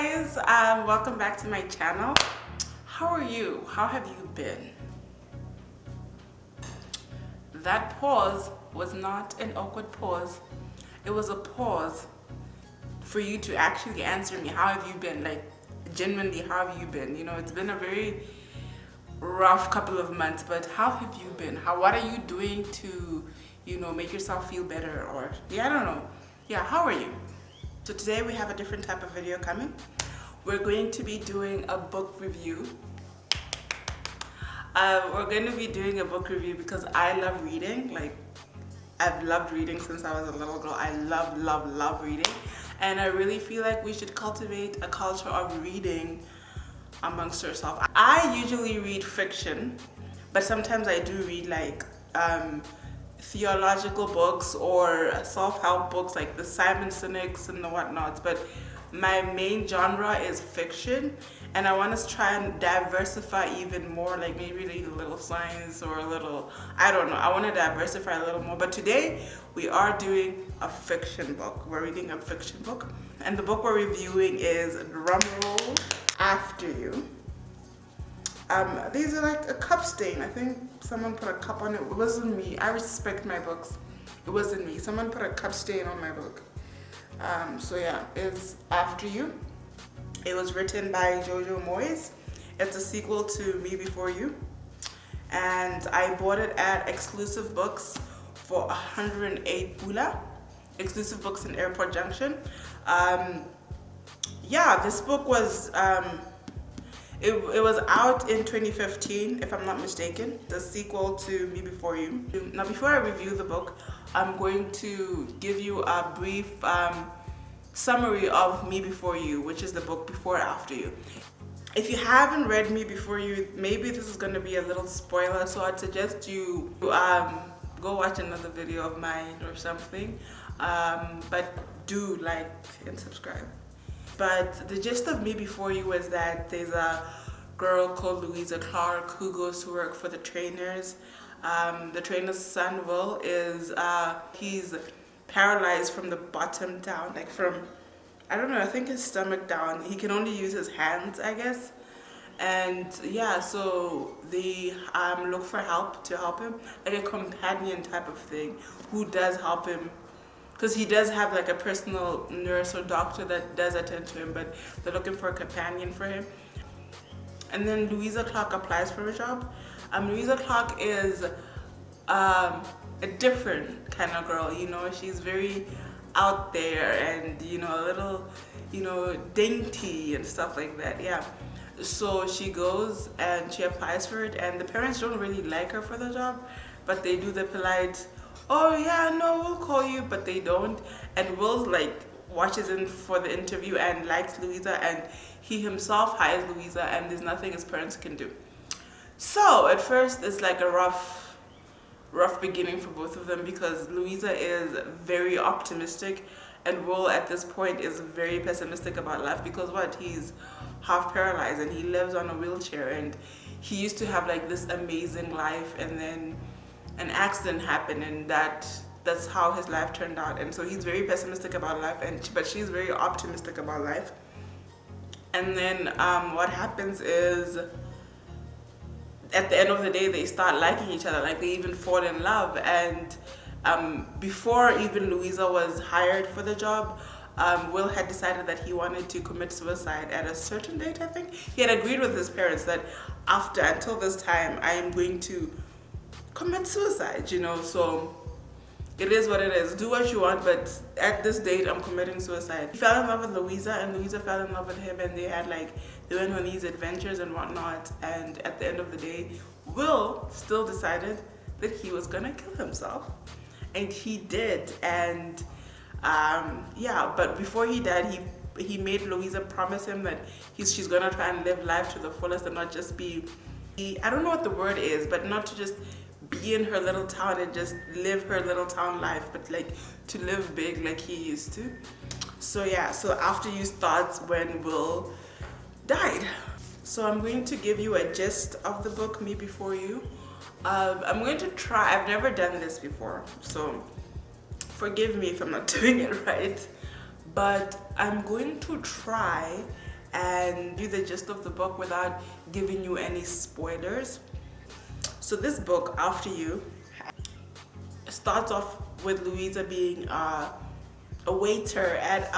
guys, welcome back to my channel. How are you? How have you been? That pause was not an awkward pause. It was a pause for you to actually answer me. How have you been? Like, genuinely, how have you been? You know, it's been a very rough couple of months, but how have you been? What are you doing to, make yourself feel better? Or, I don't know. How are you? So today we have a different type of video coming. We're going to be doing a book review. We're going to be doing a book review because I love reading. Like, I've loved reading since I was a little girl. I love reading. And I really feel like we should cultivate a culture of reading amongst ourselves. I usually read fiction, but sometimes I do read like theological books or self-help books like the Simon Sinek's and the whatnots, but my main genre is fiction, and I want to try and diversify even more, like maybe read a little science or a little, I don't know, I want to diversify a little more. But today we are doing a fiction book. We're reading a fiction book, and the book we're reviewing is, drumroll, After You. These are like a cup stain. I think someone put a cup on it. It wasn't me. I respect my books. It wasn't me. Someone put a cup stain on my book. It's After You. It was written by Jojo Moyes. It's a sequel to Me Before You. And I bought it at Exclusive Books for 108 pula. Exclusive Books in Airport Junction. This book was... It was out in 2015, if I'm not mistaken, the sequel to Me Before You. Now, before I review the book, I'm going to give you a brief summary of Me Before You, which is the book Before After You. If you haven't read Me Before You, maybe this is going to be a little spoiler, so I'd suggest you go watch another video of mine or something, but do like and subscribe. But the gist of Me Before You is that there's a girl called Louisa Clark who goes to work for the trainers. The trainer's son, Will, he's paralyzed from the bottom down, like from, I don't know, I think his stomach down. He can only use his hands, I guess. And so they look for help to help him, like a companion type of thing, who does help him. Because he does have like a personal nurse or doctor that does attend to him, but they're looking for a companion for him. And then Louisa Clark applies for a job. Louisa Clark is a different kind of girl, she's very out there and, a little, dainty and stuff like that, So she goes and she applies for it, and the parents don't really like her for the job, but they do the polite, oh yeah, no, we'll call you, but they don't. And Will watches in for the interview and likes Louisa, and he himself hires Louisa, and there's nothing his parents can do. So at first it's like a rough beginning for both of them, because Louisa is very optimistic and Will at this point is very pessimistic about life, because he's half paralyzed and he lives on a wheelchair, and he used to have like this amazing life, and then an accident happened, and that's how his life turned out. And so he's very pessimistic about life, but she's very optimistic about life. And then what happens is, at the end of the day, they start liking each other, like they even fall in love. And before even Louisa was hired for the job, Will had decided that he wanted to commit suicide at a certain date. I think he had agreed with his parents that until this time I am going to commit suicide, so it is what it is. Do what you want, but at this date I'm committing suicide. He fell in love with Louisa, and Louisa fell in love with him, and they went on these adventures and whatnot. And at the end of the day, Will still decided that he was gonna kill himself, and he did. And but before he died, he made Louisa promise him that she's gonna try and live life to the fullest, and not just be, I don't know what the word is, but not to just be in her little town and just live her little town life, but like to live big like he used to. So After You starts when Will died. So I'm going to give you a gist of the book Me Before You. I'm going to try, I've never done this before, so forgive me if I'm not doing it right, but I'm going to try and do the gist of the book without giving you any spoilers. So this book, After You, starts off with Louisa being a waiter at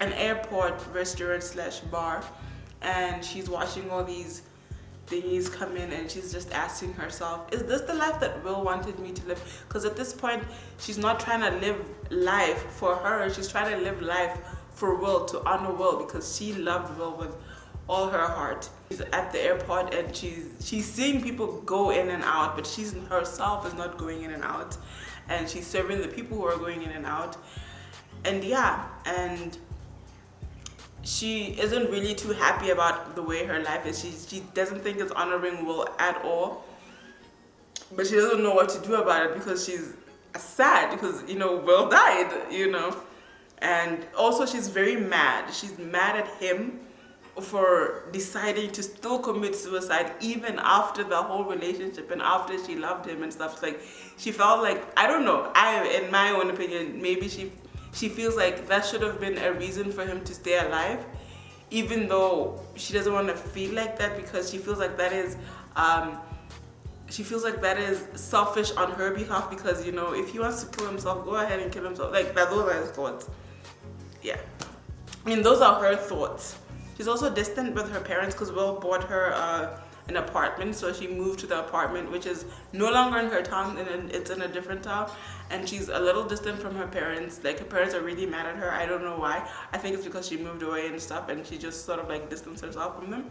an airport restaurant slash bar, and she's watching all these thingies come in, and she's just asking herself, is this the life that Will wanted me to live? Because at this point she's not trying to live life for her, she's trying to live life for Will, to honor Will, because she loved Will with all her heart. She's at the airport and she's seeing people go in and out, but she's herself is not going in and out, and she's serving the people who are going in and out. And yeah, and she isn't really too happy about the way her life is. She doesn't think it's honoring Will at all, but she doesn't know what to do about it because she's sad because, you know, Will died, you know. And also she's very mad. She's mad at him for deciding to still commit suicide even after the whole relationship and after she loved him and stuff. Like, she felt like, I don't know, in my own opinion, maybe she feels like that should have been a reason for him to stay alive, even though she doesn't want to feel like that, because she feels like that is selfish on her behalf, because, you know, if he wants to kill himself, go ahead and kill himself. Like, those are his thoughts. Yeah, I mean, those are her thoughts. She's also distant with her parents because Will bought her an apartment, so she moved to the apartment, which is no longer in her town, and it's in a different town, and she's a little distant from her parents. Like, her parents are really mad at her. I don't know why. I think it's because she moved away and stuff, and she just sort of like distanced herself from them.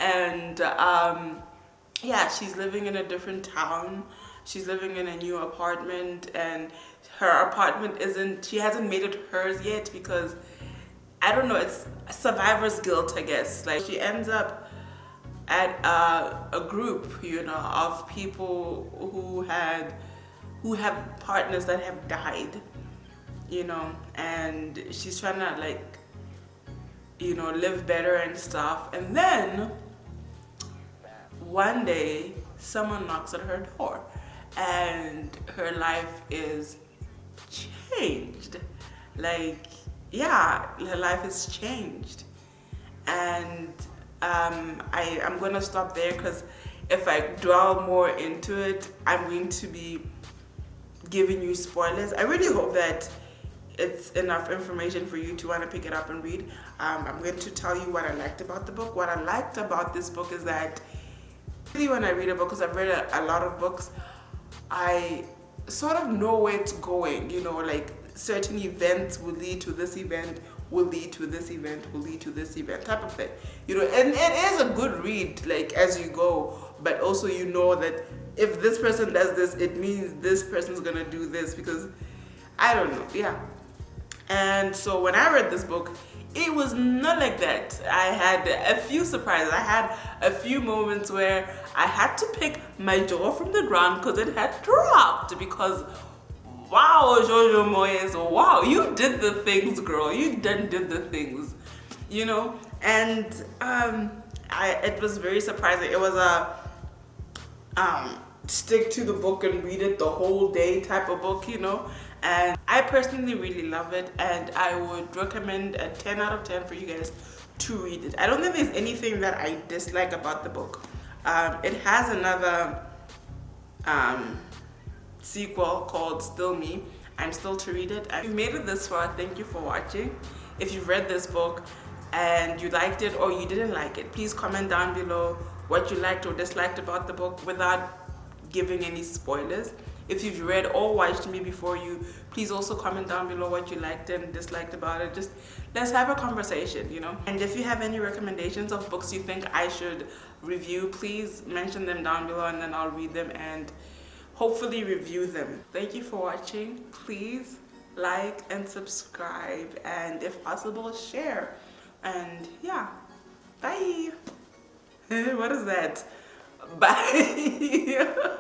And yeah, she's living in a different town. She's living in a new apartment, and her apartment she hasn't made it hers yet because, I don't know, it's survivor's guilt, I guess. Like, she ends up at a group, you know, of people who have partners that have died, you know, and she's trying to, like, you know, live better and stuff. And then one day someone knocks at her door and her life is changed. Like, yeah, her life is changed. And I'm gonna stop there, because if I dwell more into it, I'm going to be giving you spoilers. I really hope that it's enough information for you to want to pick it up and read. I'm going to tell you what I liked about the book. What I liked about this book is that really, when I read a book, because I've read a lot of books, I sort of know where it's going, you know, like certain events will lead to this event, will lead to this event, will lead to this event, type of thing, you know. And it is a good read, like, as you go, but also you know that if this person does this, it means this person's gonna do this, because I don't know, yeah. And so when I read this book, it was not like that. I had a few surprises. I had a few moments where I had to pick my jaw from the ground because it had dropped, because wow, Jojo Moyes, wow, you did the things, girl. You did the things, you know. And it was very surprising. It was a stick to the book and read it the whole day type of book, you know. And I personally really love it, and I would recommend a 10 out of 10 for you guys to read it. I don't think there's anything that I dislike about the book. It has another sequel called Still Me. I'm still to read it. If you made it this far, thank you for watching. If you've read this book and you liked it or you didn't like it, please comment down below what you liked or disliked about the book without giving any spoilers. If you've read or watched me before you, please also comment down below what you liked and disliked about it. Just let's have a conversation, you know. And if you have any recommendations of books you think I should review, please mention them down below, and then I'll read them and hopefully review them. Thank you for watching. Please like and subscribe, and if possible, share. And yeah, bye. What is that? Bye.